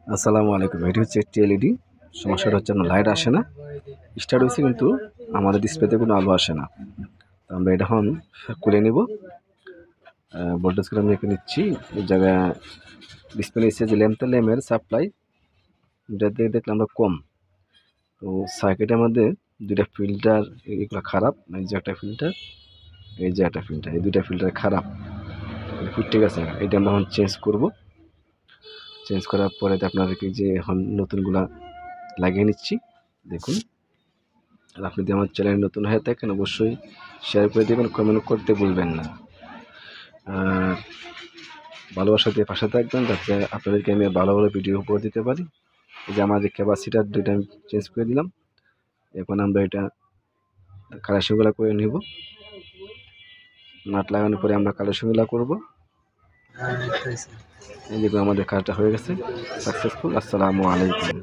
আসসালামু আলাইকুম। এটি হচ্ছে একটি এলইডি। সমস্যাটা হচ্ছে আপনার লাইট আসে না, স্টার্ট হয়েছে কিন্তু আমাদের ডিসপ্লেতে কোনো আলো আসে না। তো আমরা এটা এখন খুলে নেব। ভোল্টেজগুলো আমি এখানে নিচ্ছি। এই জায়গায় ডিসপ্লে এসে যে ল্যাম্পের সাপ্লাই এটা দিয়ে দেখলাম আমরা কম। তো সার্কিটের মধ্যে দুইটা ফিল্টার এগুলো খারাপ, এই যে একটা ফিল্টার, এই যে একটা ফিল্টার, এই দুইটা ফিল্টার খারাপ, ঠিক আছে। এটা আমরা এখন চেঞ্জ করব। চেঞ্জ করার পরে আপনাদেরকে যে এখন নতুনগুলা লাগিয়ে নিচ্ছি। দেখুন, আর আপনি যদি আমার চ্যানেল নতুন হয়ে থাকেন অবশ্যই শেয়ার করে দেবেন, কমেন্ট করতে ভুলবেন না। আর ভালোবাসা দিয়ে পাশে থাকবেন যাতে আপনাদেরকে আমি ভালো ভালো ভিডিও উপহার দিতে পারি। এই যে আমাদের ক্যাপাসিটার দুইটা আমি চেঞ্জ করে দিলাম। এখন আমরা এটা কালেকশনগুলো করে নিব। নাট লাগানোর পরে আমরা কালেকশনগুলো করবো। এই যে আমাদের কাজটা হয়ে গেছে সাকসেসফুল। আসসালামু আলাইকুম।